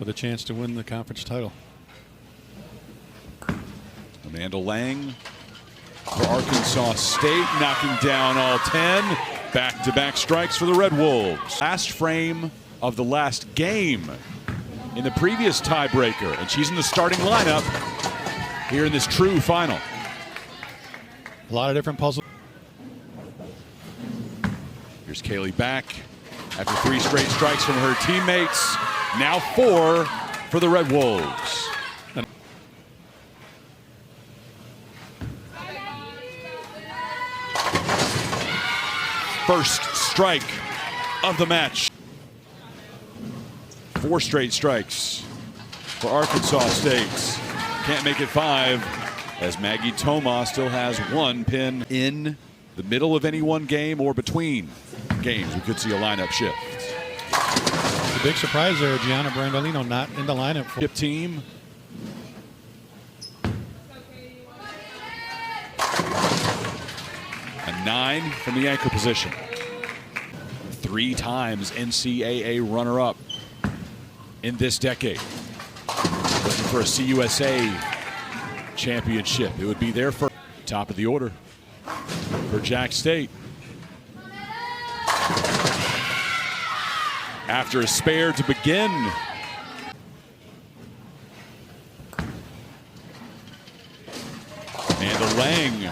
with a chance to win the conference title. Amanda Lang for Arkansas State, knocking down all 10. Back-to-back strikes for the Red Wolves. Last frame of the last game in the previous tiebreaker, and she's in the starting lineup here in this true final. A lot of different puzzles. Here's Kaylee back after 3 straight strikes from her teammates. Now 4 for the Red Wolves. First strike of the match. 4 straight strikes for Arkansas State. Can't make it 5 as Maggie Toma still has 1 pin in the middle of any one game or between games. We could see a lineup shift. The big surprise there, Gianna Brandolino not in the lineup for Chip team. A 9 from the anchor position. 3 times NCAA runner-up in this decade. Looking for a CUSA championship. It would be their first. Top of the order for Jack State. After a spare to begin. Amanda Lang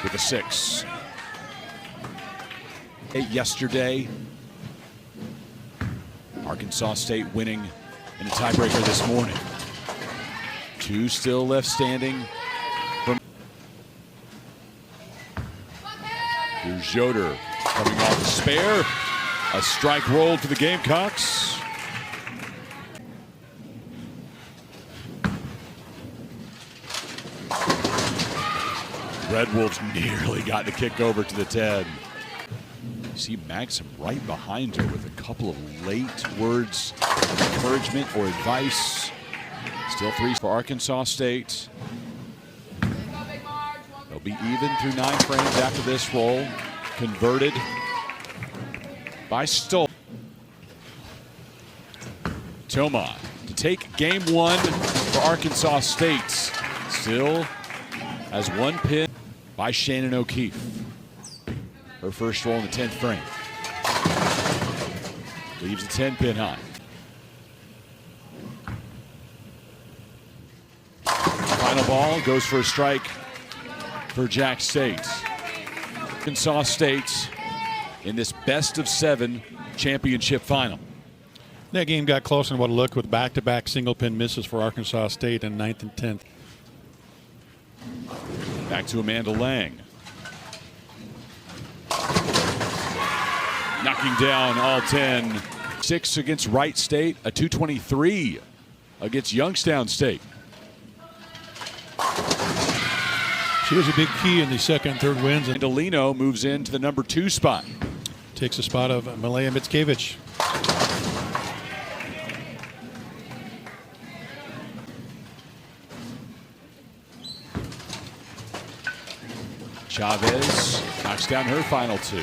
with a 6. Yesterday, Arkansas State winning in a tiebreaker this morning. 2 still left standing. Here's Yoder coming off the spare. A strike rolled to the Gamecocks. Red Wolves nearly got the kick over to the 10. You see Maxim right behind her with a couple of late words of encouragement or advice. Still 3 for Arkansas State. They'll be even through 9 frames after this roll. Converted by Stoll. Toma to take game 1 for Arkansas State. Still has 1 pin by Shannon O'Keefe. Her first roll in the 10th frame. Leaves the 10 pin high. Final ball goes for a strike for Jack State. Arkansas State in this best-of-7 championship final. That game got closer than what it looked with back-to-back single-pin misses for Arkansas State in 9th and 10th. Back to Amanda Lang. Knocking down all 10. 6 against Wright State, a 223 against Youngstown State. She was a big key in the second and third wins. And Delino moves into the number 2 spot. Takes the spot of Malaya Mickiewicz. Chavez knocks down her final 2.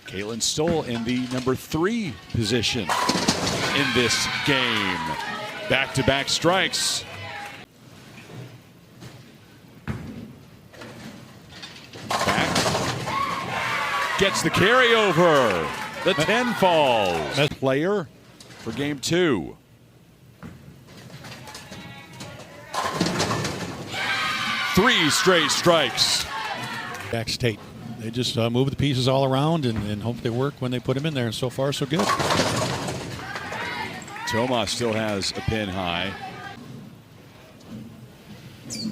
Caitlin Stoll in the number 3 position in this game. Back-to-back strikes. Back. Gets the carryover. The 10 falls. Player for game 2. Three straight strikes. Jack State. They just move the pieces all around and hope they work when they put them in there. And so far, so good. Toma still has a pin high.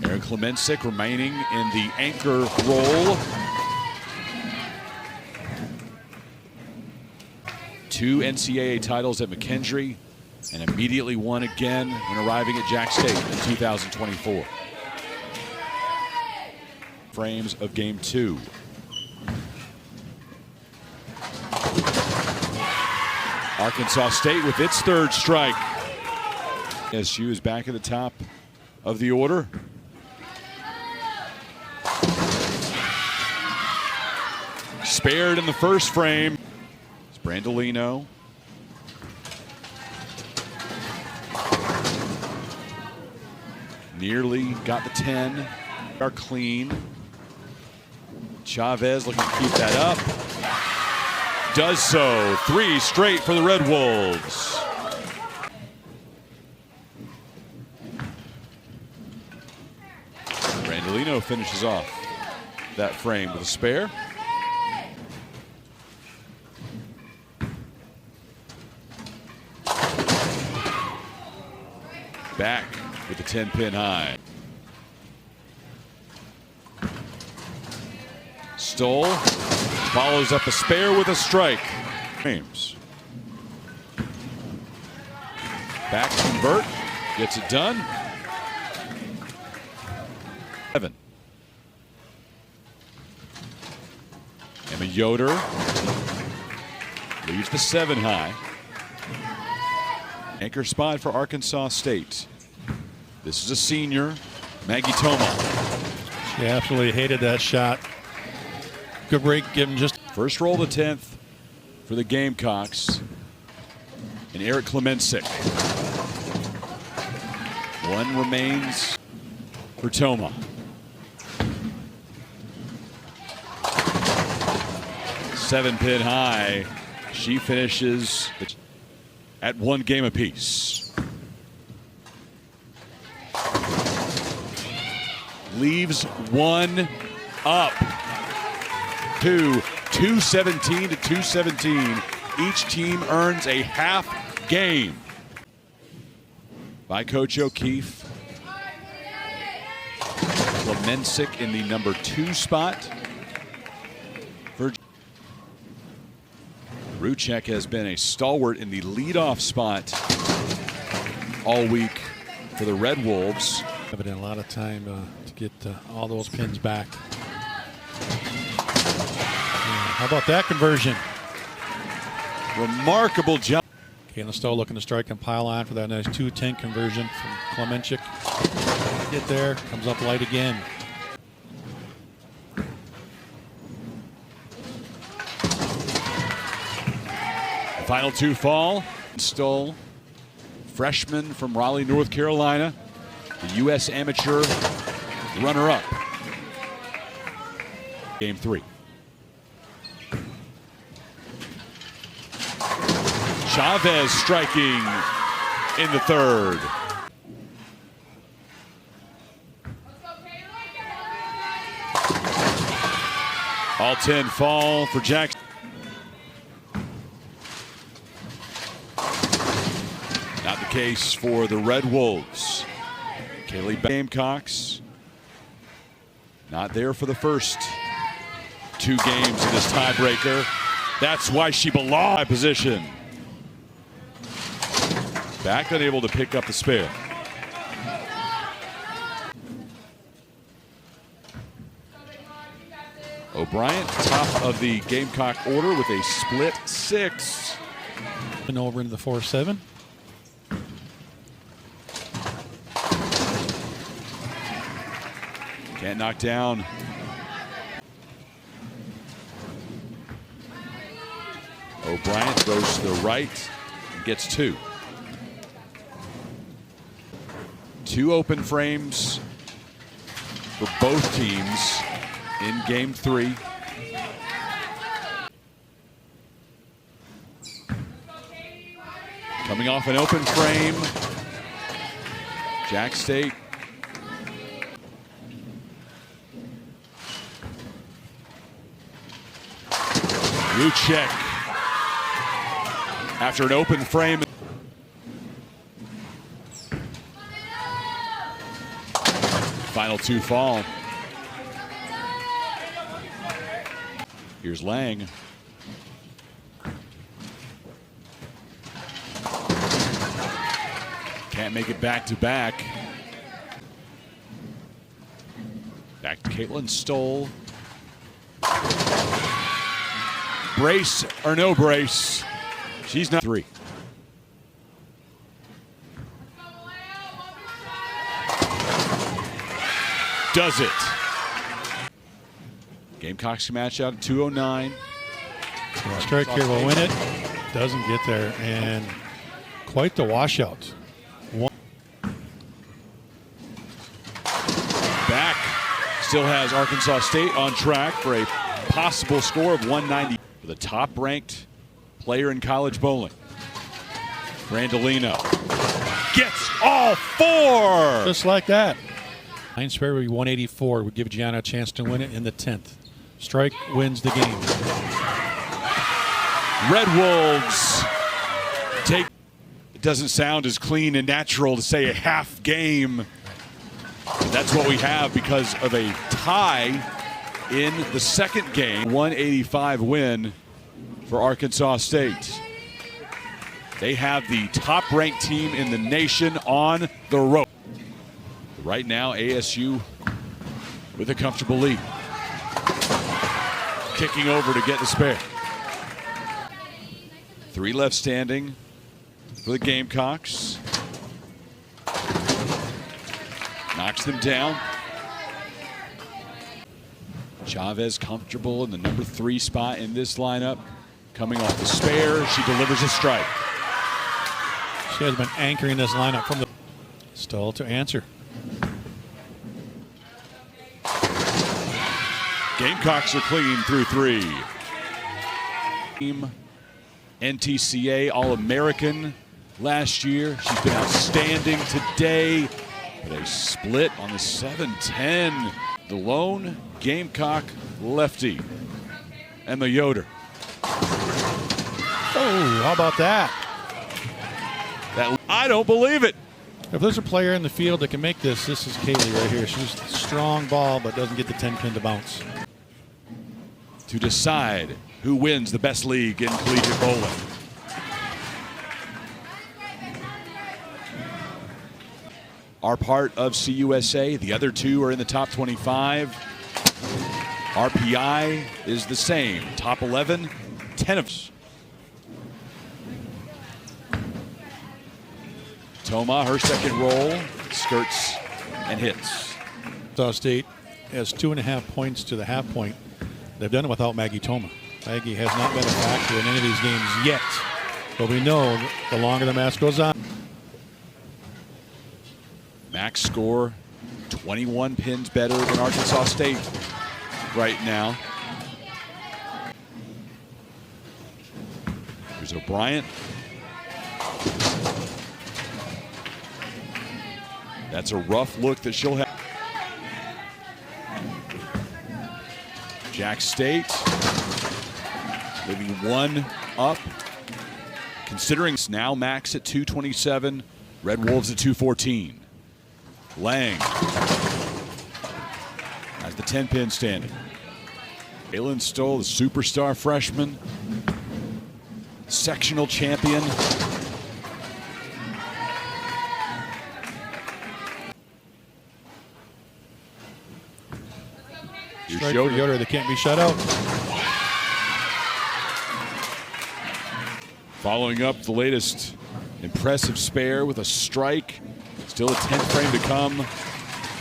Erin Klemensic remaining in the anchor role. 2 NCAA titles at McKendree and immediately won again when arriving at Jack State in 2024. Frames of game 2. Arkansas State with its 3rd strike. SU is back at the top of the order. Spared in the first frame. It's Brandolino Nearly got the 10. Are clean. Chavez looking to keep that up. Does so. 3 straight for the Red Wolves. Randolino finishes off that frame with a spare. Back with the 10-pin high. Stoll follows up a spare with a strike. James. Back convert. Gets it done. 7. Emma Yoder leaves the 7 high. Anchor spot for Arkansas State. This is a senior, Maggie Toma. She absolutely hated that shot. Good break given just. First roll the 10th for the Gamecocks. And Eric Klemensick. 1 remains for Toma. 7-pin high. She finishes at 1 game apiece. Leaves 1 up. 217 to 217. Each team earns a half game. By Coach O'Keefe. Klemensick in the number 2 spot. Ruchek has been a stalwart in the leadoff spot all week for the Red Wolves. Having a lot of time to get all those pins back. How about that conversion? Remarkable job. Caitlin Stowe looking to strike and pile on for that nice 2-10 conversion from Klemensick. Get there, comes up light again. The final 2 fall. Stowe, freshman from Raleigh, North Carolina, the U.S. Amateur runner-up. Game 3. Chavez striking in the 3rd. All 10 fall for Jackson. Not the case for the Red Wolves. Kaylee Gamecocks not there for the first 2 games in this tiebreaker. That's why she belongs in position. Back unable to pick up the spare. O'Brien, top of the Gamecock order with a split 6. And over into the 4-7. Can't knock down. O'Brien throws to the right and gets 2. 2 open frames for both teams in game 3. Coming off an open frame, Jack State. Ruchek after an open frame. Final 2 fall. Here's Lang. Can't make it back to back. Back to Caitlin Stoll. Brace or no brace. She's not 3. Does it. Gamecocks match out at 209. Strike here will win it. Doesn't get there. And quite the washout. still has Arkansas State on track for a possible score of 190. The top-ranked player in college bowling. Randolino gets all four. Just like that. 9 spare would be 184. Would give Gianna a chance to win it in the 10th. Strike wins the game. Red Wolves take. It doesn't sound as clean and natural to say a half game. That's what we have because of a tie in the second game. 185 win for Arkansas State. They have the top-ranked team in the nation on the road. Right now, ASU with a comfortable lead. Kicking over to get the spare. 3 left standing for the Gamecocks. Knocks them down. Chavez comfortable in the number 3 spot in this lineup. Coming off the spare, she delivers a strike. She has been anchoring this lineup from the... Still to answer. Gamecocks are clean through 3. Team NCAA All-American last year. She's been outstanding today. But a split on the 7-10. The lone Gamecock lefty. And the Yoder. Oh, how about that? I don't believe it. If there's a player in the field that can make this, this is Kaylee right here. She's a strong ball, but doesn't get the 10-pin to bounce. To decide who wins the best league in collegiate bowling. Are part of CUSA. The other 2 are in the top 25. RPI is the same. Top 11, 10 of us. Toma, her second roll, skirts and hits. Arkansas State has 2.5 points to the half point. They've done it without Maggie Toma. Maggie has not been a factor in any of these games yet. But we know the longer the match goes on. Max score 21 pins better than Arkansas State right now. Here's O'Brien. That's a rough look that she'll have. Jack State leaving 1 up. Considering it's now max at 227, Red Wolves at 214. Lang has the 10-pin standing. Jalen Stoll, the superstar freshman, sectional champion. Strike for Yoder, they can't be shut out. Following up the latest impressive spare with a strike. Still a 10th frame to come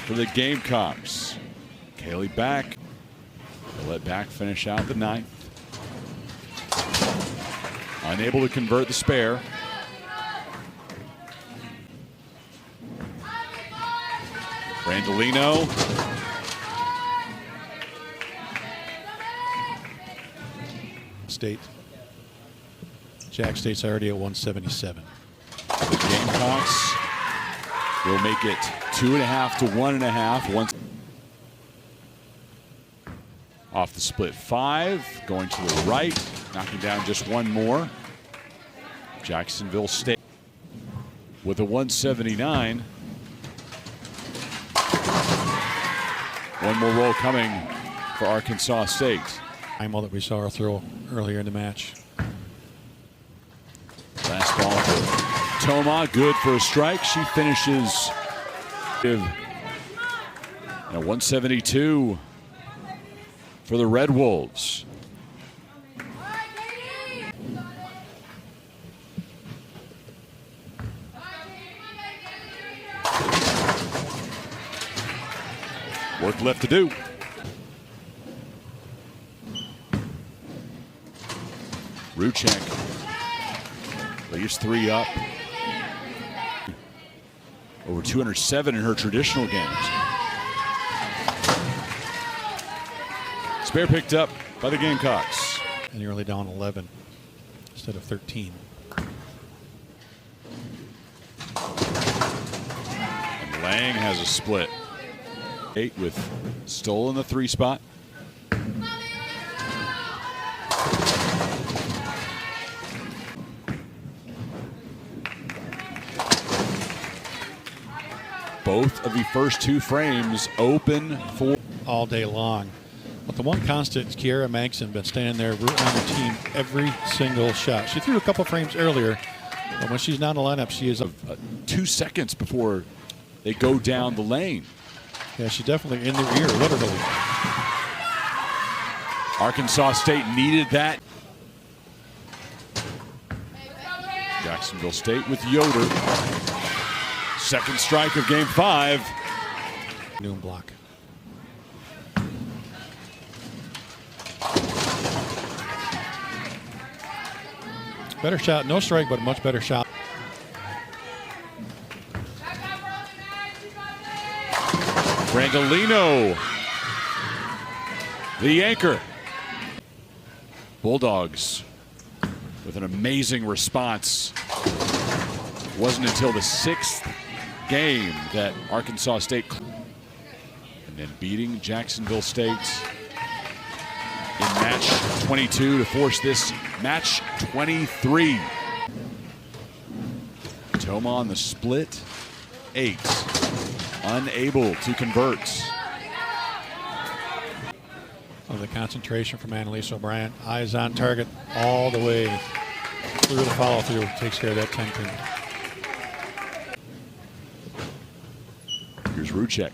for the Gamecocks. Kaylee back. They'll let back finish out the 9th. Unable to convert the spare. Randolino. State. Jack State's already at 177. The Gamecocks will make it 2.5 to 1.5. Once off the split 5, going to the right, knocking down just 1 more. Jacksonville State with a 179. 1 more roll coming for Arkansas State. That we saw her throw earlier in the match. Last ball for Toma, good for a strike. She finishes at a 172 for the Red Wolves. Work left to do. Ruchek leaves 3 up. Over 207 in her traditional games. Spare picked up by the Gamecocks. And you're only down 11 instead of 13. And Lang has a split. 8 with Stoll in the 3 spot. Both of the first 2 frames open for all day long. But the one constant is Kiera Magson been standing there rooting on the team every single shot. She threw a couple frames earlier, but when she's not in the lineup, she is 2 seconds before they go down the lane. Yeah, she's definitely in their ear, literally. Arkansas State needed that. Jacksonville State with Yoder. Second strike of game 5. Noon block. Better shot, no strike, but a much better shot. Brandolino, the anchor. Bulldogs with an amazing response. Wasn't until the 6th game that Arkansas State, and then beating Jacksonville State in match 22 to force this match 23. Toma on the split, 8. Unable to convert. Oh, the concentration from Annalise O'Brien. Eyes on target all the way through the follow through. Takes care of that 10 pin. Here's Ruchek.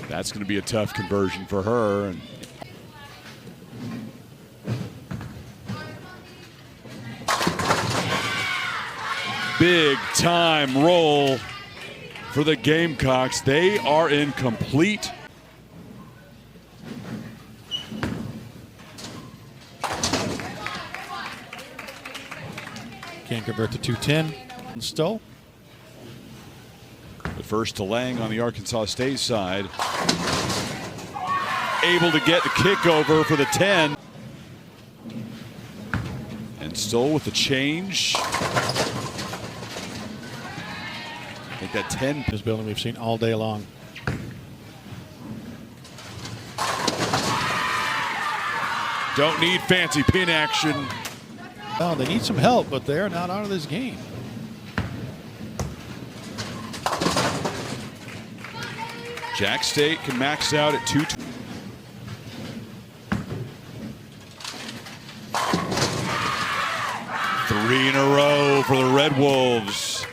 That's going to be a tough conversion for her. And big time roll for the Gamecocks. They are in complete. Can't convert to 210. And Stoll. The first to Lang on the Arkansas State side. Able to get the kick over for the 10. And Stoll with the change. I think that 10. This building we've seen all day long. Don't need fancy pin action. Oh, they need some help, but they're not out of this game. Jack State can max out at 2. Three in a row for the Red Wolves.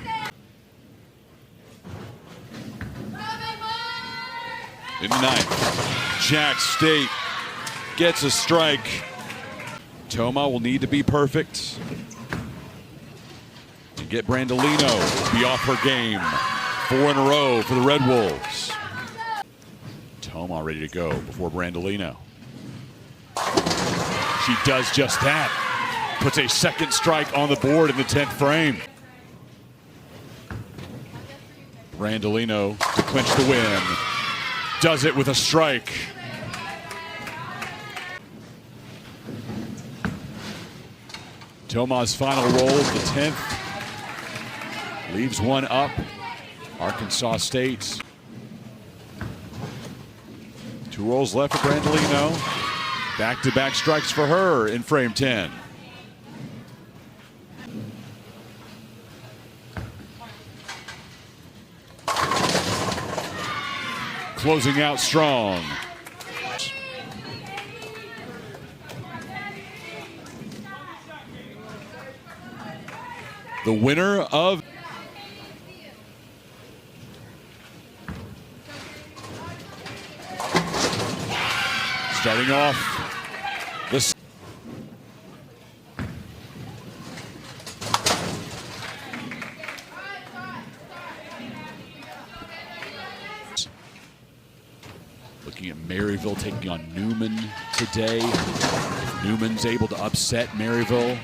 In the 9th, Jack State gets a strike. Toma will need to be perfect and get Brandolino to be off her game. 4 in a row for the Red Wolves. Toma ready to go before Brandolino. She does just that. Puts a second strike on the board in the 10th frame. Brandolino to clinch the win. Does it with a strike. Toma's final roll of the 10th. Leaves one up. Arkansas State. 2 rolls left for Brandolino. Back-to-back strikes for her in frame 10. Closing out strong. The winner of starting off this looking at Maryville taking on Newman today. If Newman's able to upset Maryville.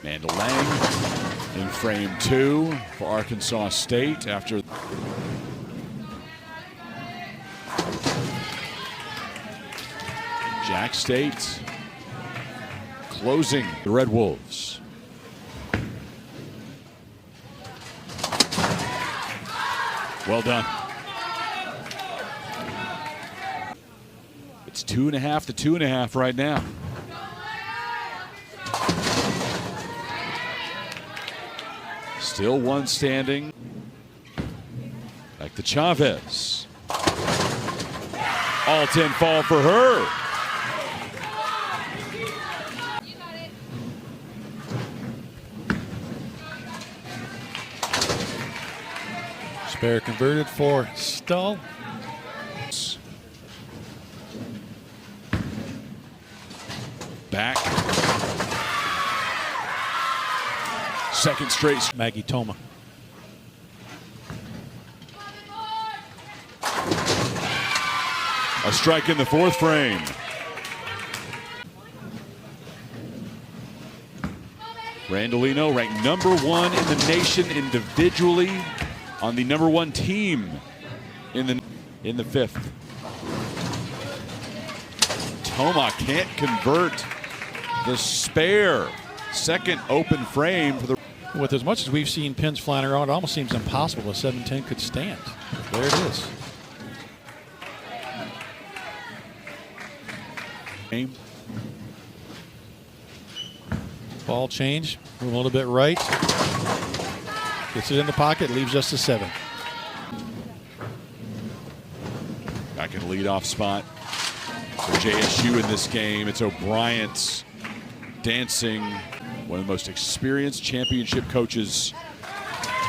Amanda Lang In frame 2 for Arkansas State after Jack State closing the Red Wolves. Well done. It's 2.5 to 2.5 right now. Still one standing. Back to Chavez. All 10 fall for her. Spare converted for Stull. Back. Second straight. Maggie Toma. A strike in the 4th frame. Randolino ranked number 1 in the nation individually on the number 1 team in the 5th. Toma can't convert the spare second open frame for the. With as much as we've seen pins flying around, it almost seems impossible a 7-10 could stand. There it is. Ball change, move a little bit right. Gets it in the pocket, leaves just a 7. Back in the leadoff spot for JSU in this game. It's O'Brien's dancing, one of the most experienced championship coaches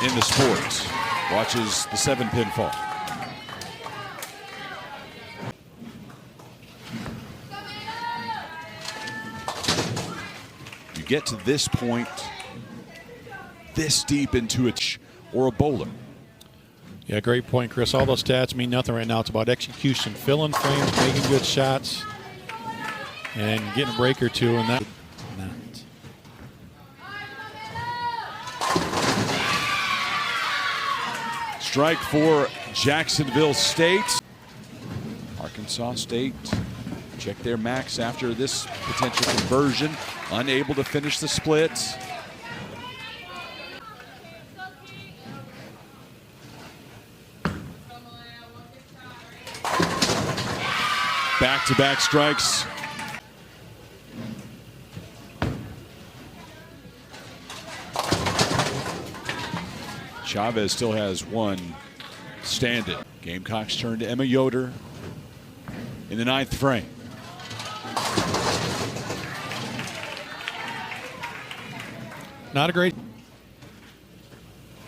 in the sport. Watches the 7-pin fall. You get to this point, this deep into it, or a bowler. Yeah, great point, Chris. All those stats mean nothing right now. It's about execution, filling frames, making good shots, and getting a break or two, and that. Strike for Jacksonville State. Arkansas State check their max after this potential conversion. Unable to finish the split. Back-to-back strikes. Chavez still has one standing. Gamecocks turn to Emma Yoder in the 9th frame. Not a great.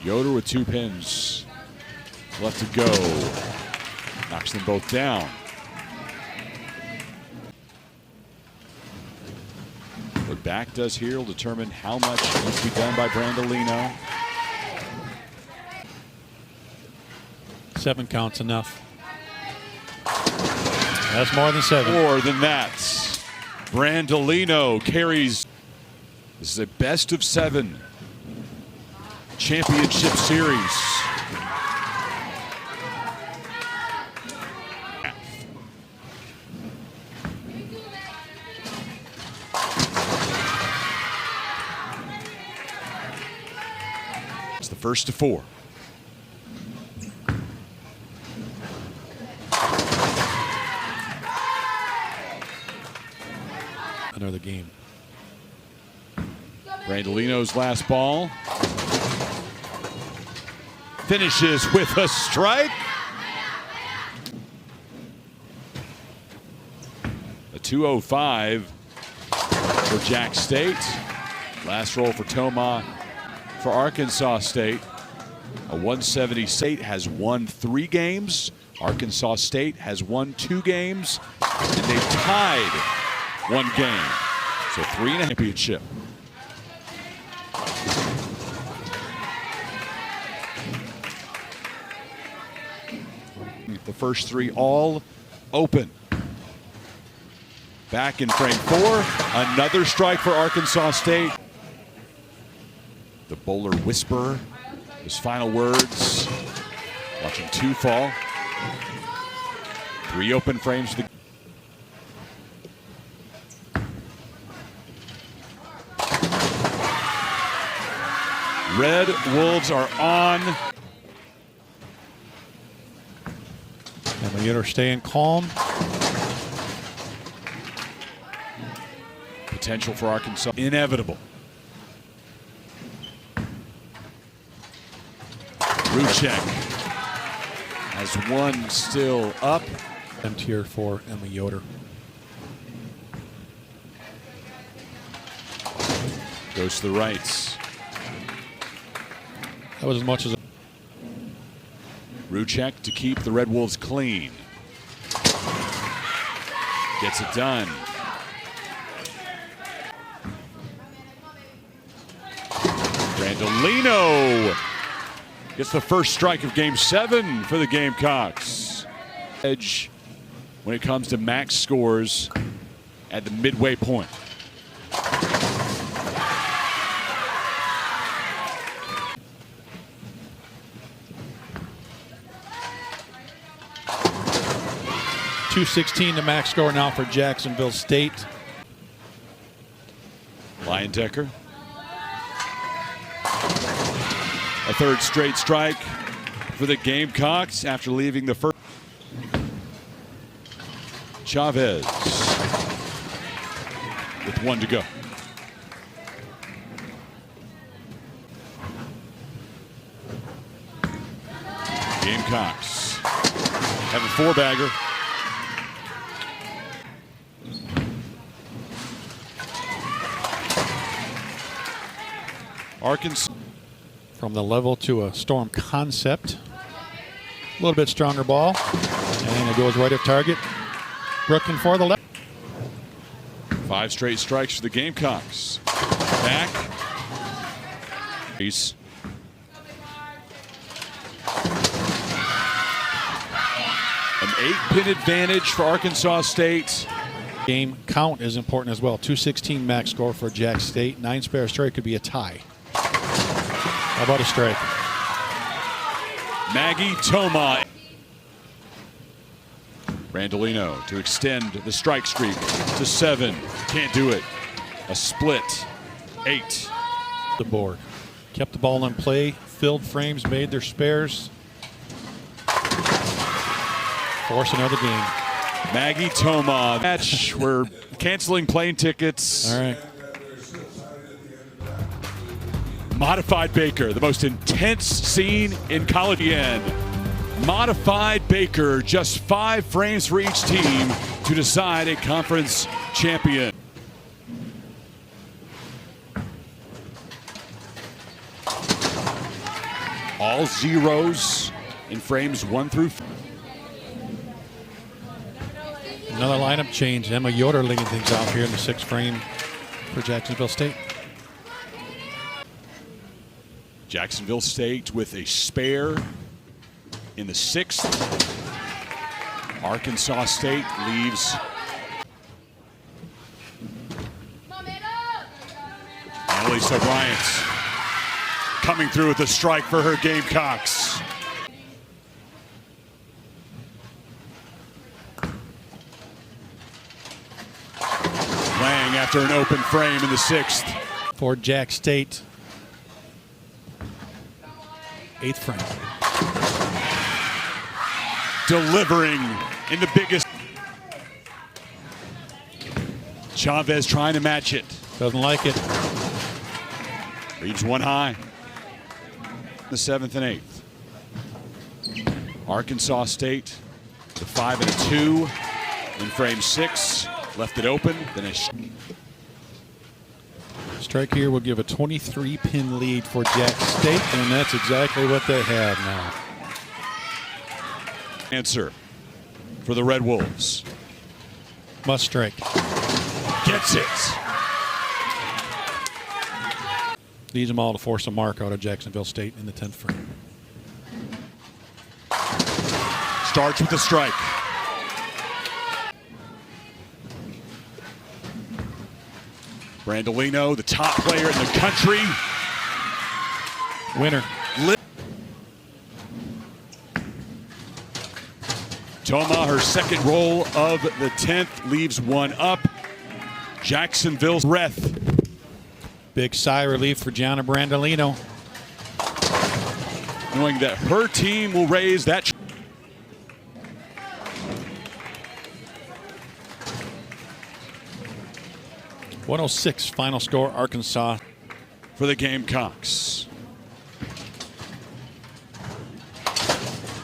Yoder with 2 pins left to go. Knocks them both down. What back does here will determine how much needs to be done by Brandolino. 7 counts enough. That's more than 7. More than that. Brandolino carries. This is a best of 7 championship series. It's the first to 4. Another game. Brandolino's last ball. Finishes with a strike. A 205 for Jack State. Last roll for Toma for Arkansas State. A 170. State has won 3 games. Arkansas State has won 2 games. And they've tied 1 game. So 3.5 championship. The first 3 all open. Back in frame 4. Another strike for Arkansas State. The bowler whisperer. His final words. Watching 2 fall. 3 open frames. Red Wolves are on. And the unit staying calm. Potential for Arkansas. Inevitable. Ruchek has 1 still up. Empty here for Emma Yoder. Goes to the rights. That was as much as Ruchek to keep the Red Wolves clean. Gets it done. Randolino gets the first strike of Game 7 for the Gamecocks. Edge when it comes to max scores at the midway point. .216 the max score now for Jacksonville State. Leyendecker. A 3rd straight strike for the Gamecocks after leaving the first. Chavez with 1 to go. Gamecocks have a 4-bagger. Arkansas. From the level to a storm concept. A little bit stronger ball. And it goes right at target. Brooklyn for the left. 5 straight strikes for the Gamecocks. Back. Peace. An 8-pin advantage for Arkansas State. Game count is important as well. .216 max score for Jack State. 9 spare strike could be a tie. How about a strike? Maggie Toma. Randolino to extend the strike streak to 7. Can't do it. A split. 8. The board. Kept the ball in play. Filled frames, made their spares. Force another game. Maggie Toma. Match. We're canceling plane tickets. All right. Modified Baker, the most intense scene in college. End. Modified Baker, just 5 frames for each team to decide a conference champion. All zeros in frames 1 through 4. Another lineup change. Emma Yoder leading things off here in the 6th frame for Jacksonville State. Jacksonville State with a spare in the 6th. Arkansas State leaves. Annalisa Bryant coming through with a strike for her Gamecocks. Lang after an open frame in the 6th. For Jack State. 8th frame. Delivering in the biggest. Chavez trying to match it. Doesn't like it. Leaves 1 high. The 7th and 8th. Arkansas State, the 5 and a 2 in frame 6. Left it open. Then a strike here will give a 23-pin lead for Jack State, and that's exactly what they have now. Answer for the Red Wolves. Must strike. Gets it. Needs them all to force a mark out of Jacksonville State in the 10th frame. Starts with a strike. Randolino, the top player in the country. Winner. Toma, her second roll of the 10th, leaves one up. Jacksonville's breath. Big sigh of relief for Gianna Brandolino. Knowing that her team will raise that. .106 final score, Arkansas. For the Gamecocks.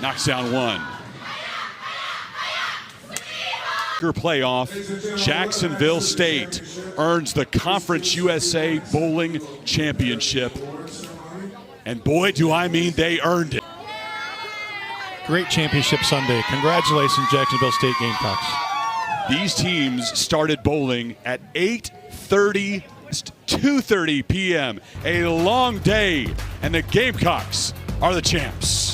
Knocks down one. Playoff, Jacksonville State earns the Conference USA Bowling Championship. And boy, do I mean they earned it. Great championship Sunday. Congratulations, Jacksonville State Gamecocks. These teams started bowling at 8:30, 2:30 p.m. A long day, and the Gamecocks are the champs.